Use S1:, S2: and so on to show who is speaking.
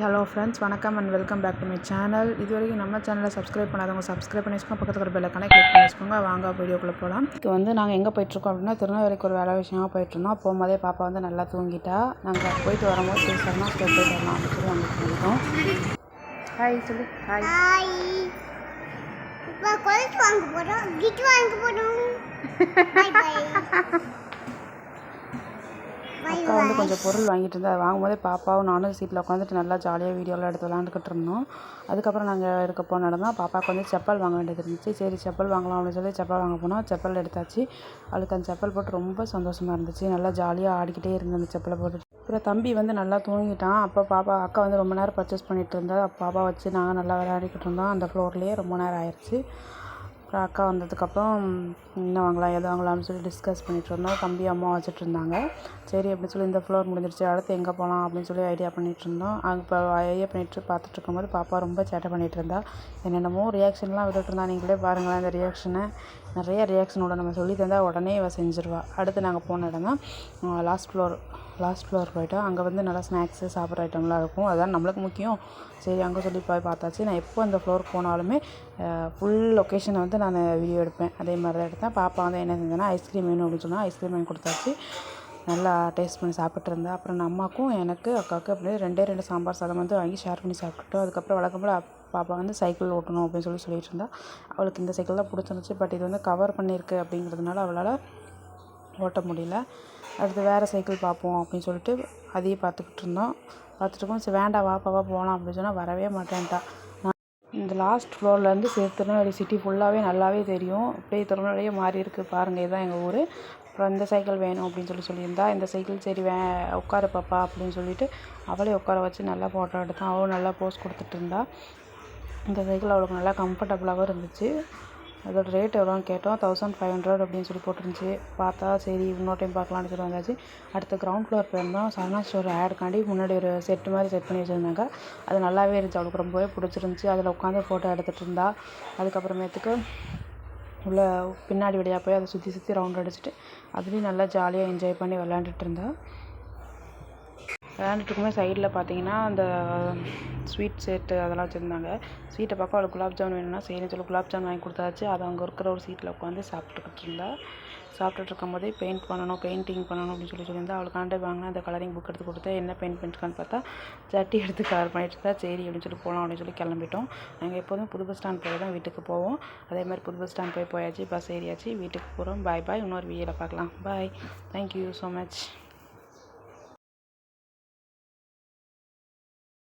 S1: Hello friends, வணக்கம் and welcome back to my channel. இது வரைக்கும் நம்ம சேனலை சப்ஸ்கிரைப் பண்ணாதவங்க சப்ஸ்கிரைப் பண்ணி வச்சுக்கோங்க. பக்கத்தில் ஒரு பெல்லைக்கான கிளிக் பண்ணி வச்சுக்கோங்க. வாங்க வீடியோக்குள்ளே போகலாம். இப்போ நாங்கள் எங்கே போயிட்டுருக்கோம் அப்படின்னா, திருநெல்வேலிக்கு ஒரு வேலை விஷயமாக போயிட்டுருந்தோம். போகும்போதே பாப்பா நல்லா தூங்கிட்டா. நாங்கள் போயிட்டு வரும்போது சரி சரமா ஸ்டெப் போயிட்டு வரலாம் அப்படின்னு சொல்லி அங்கே போயிட்டோம். ஹாய் சொல்லு. ஹாய்.
S2: இப்போ கொலுசு வாங்க போகிறோம், கிஃப்ட் வாங்க போகிறோம்.
S1: அக்கா கொஞ்சம் பொருள் வாங்கிட்டு இருந்தால் அதை வாங்கும்போதே பாப்பாவும் நானும் சீட்டில் உட்காந்துட்டு நல்லா ஜாலியாக வீடியோலாம் எடுத்து விளாண்டுக்கிட்டு இருந்தோம். அதுக்கப்புறம் நாங்கள் இருக்க போனோம்னா பாப்பாவுக்கு செப்பல் வாங்க வேண்டியது இருந்துச்சு. சரி செப்பல் வாங்கலாம் அப்படின்னு சொல்லி செப்பல் வாங்க போனோம். செப்பல் எடுத்தாச்சு. அவளுக்கு அந்த செப்பல் போட்டு ரொம்ப சந்தோஷமாக இருந்துச்சு. நல்லா ஜாலியாக ஆடிக்கிட்டே இருந்தேன் அந்த செப்பலை போட்டு. அப்புறம் தம்பி நல்லா தூங்கிட்டான். அப்போ அக்கா ரொம்ப நேரம் பர்ச்சேஸ் பண்ணிகிட்டு இருந்தா. பாப்பா வச்சு நாங்கள் நல்லா விளையாடிக்கிட்டு இருந்தோம். அந்த ஃப்ளோர்லேயே ரொம்ப நேரம் ஆயிடுச்சு. அப்புறம் அக்கா வந்ததுக்கப்புறம் என்ன வாங்கலாம் எது வாங்கலாம்னு சொல்லி டிஸ்கஸ் பண்ணிகிட்டு இருந்தோம். தம்பி அம்மா வச்சுட்டு இருந்தாங்க. சரி அப்படின்னு சொல்லி இந்த ஃப்ளோர் முடிஞ்சிருச்சு, அடுத்து எங்கே போகலாம் அப்படின்னு சொல்லி ஐடியா பண்ணிகிட்டு இருந்தோம். இப்போ ஐடியா பண்ணிட்டு பார்த்துட்டு இருக்கும்போது பாப்பா ரொம்ப சேட்டை பண்ணிகிட்டு இருந்தா. என்னென்னமோ ரியாக்ஷன்லாம் விட்டுட்டு இருந்தா. நீங்களே பாருங்களேன் இந்த ரியாக்ஷனை. நிறைய ரியாக்ஷனோட நம்ம சொல்லி தந்தால் உடனே இவ செஞ்சுருவா. அடுத்து நாங்கள் போன இடம் தான் லாஸ்ட் ஃப்ளோர் போய்ட்டோம். அங்கே நல்லா ஸ்நாக்ஸு சாப்பிட்ற ஐட்டம்லாம் இருக்கும். அதுதான் நம்மளுக்கு முக்கியம். சரி அங்கே சொல்லி போய் பார்த்தாச்சு. நான் எப்போ அந்த ஃப்ளோருக்கு போனாலுமே ஃபுல் லொக்கேஷனை நான் வீடியோ எடுப்பேன். அதே மாதிரி தான் எடுத்தேன். பாப்பா என்ன செஞ்சேன்னா ஐஸ்கிரீம் வேணும் அப்படின்னு சொன்னால் ஐஸ்கிரீம் வாங்கி கொடுத்தாச்சு. நல்லா டேஸ்ட் பண்ணி சாப்பிட்டு இருந்தேன். அப்புறம் நான் அம்மாவுக்கும் எனக்கு அக்காவுக்கு அப்படியே 2 சாம்பார் சாதம் வாங்கி ஷேர் பண்ணி சாப்பிட்டுட்டோம். அதுக்கப்புறம் வழக்கம் போல் பாப்பா சைக்கிள் ஓட்டணும் அப்படின்னு சொல்லிட்டு இருந்தா. அவளுக்கு இந்த சைக்கிள் தான் பிடிச்சிருந்துச்சு. பட் இது கவர் பண்ணியிருக்கு அப்படிங்கிறதுனால அவளால் ஓட்ட முடியல. அடுத்து வேறு சைக்கிள் பார்ப்போம் அப்படின்னு சொல்லிட்டு அதையும் பார்த்துக்கிட்டு இருந்தோம். பார்த்துட்டு இருக்கோம். சரி வேண்டாம் வாப்பாவா போகலாம் அப்படின்னு சொன்னால் வரவே மாட்டேன்ட்டா. இந்த லாஸ்ட் ஃப்ளோர்லேருந்து திருநெல்வேலி சிட்டி ஃபுல்லாகவே நல்லாவே தெரியும். அப்படியே திருநெல்வேலியே மாறி இருக்குது பாருங்கள். இதுதான் எங்கள் ஊர். அப்புறம் இந்த சைக்கிள் வேணும் அப்படின்னு சொல்லியிருந்தா. இந்த சைக்கிள் சரி உட்காரு பாப்பா அப்படின்னு சொல்லிட்டு அவளே உட்கார வச்சு நல்லா ஃபோட்டோ எடுத்தான். அவளும் நல்லா போஸ் கொடுத்துட்டு இருந்தா. இந்த சைக்கிள் அவளுக்கு நல்லா கம்ஃபர்டபுளாகவும் இருந்துச்சு. அதோட ரேட் எவ்வளோன்னு கேட்டோம். 1500 அப்படின்னு சொல்லி போட்டுருந்துச்சு. பார்த்தா சரி இன்னொரு டைம் பார்க்கலான்னு சொல்லி வந்தாச்சு. அடுத்த கிரவுண்ட் ஃப்ளோர் போயிருந்தோம். சரணா ஸ்டோர் ஆடுக்காண்டி முன்னாடி ஒரு செட்டு மாதிரி செட் பண்ணி வச்சுருந்தாங்க. அது நல்லாவே இருந்துச்சு. அவளுக்கு ரொம்பவே பிடிச்சிருந்துச்சி. அதில் உட்காந்து ஃபோட்டோ எடுத்துகிட்டு இருந்தா. அதுக்கப்புறமேட்டுக்கு உள்ள பின்னாடி வழியாக போய் அதை சுற்றி ரவுண்ட் அடிச்சுட்டு அதுலேயும் நல்லா ஜாலியாக என்ஜாய் பண்ணி விளையாண்டுட்டு இருந்தா. விளையாண்டுட்டுருக்குமே சைடில் பார்த்தீங்கன்னா அந்த ஸ்வீட் செட்டு அதெல்லாம் வச்சுருந்தாங்க. ஸ்வீட்டை பார்க்க அவளுக்கு குலாப் ஜாமுன் வேணும்னா சரின்னு சொல்லி குலாப் ஜாமுன் வாங்கி கொடுத்தாச்சு. அதை அங்கே இருக்கிற ஒரு சீட்டில் உட்காந்து சாப்பிட்டுக்கிட்டு இருந்தா. சாப்பிட்டுட்டு இருக்கும்போதே பெயிண்டிங் பண்ணணும் அப்படின்னு சொல்லியிருந்தா. அவளுக்காண்ட வாங்கினா அந்த கலரிங் புக் எடுத்து கொடுத்தா. என்ன பெயிண்ட் பண்ணிட்டுருக்கான்னு பார்த்தா சட்டி எடுத்து கலர் பண்ணிட்டு இருந்தா. சரி அப்படின்னு சொல்லி போகலாம் அப்படின்னு சொல்லி கிளம்பிட்டோம். நாங்கள் எப்போதும் புது பஸ் ஸ்டாண்ட் போய் தான் வீட்டுக்கு போவோம். அதே மாதிரி புது பஸ் ஸ்டாண்ட் போயாச்சு. பஸ் ஏறியாச்சு. வீட்டுக்கு போகிறோம். பாய். இன்னொரு வீடியோவில் பார்க்கலாம். பாய். Thank you so much.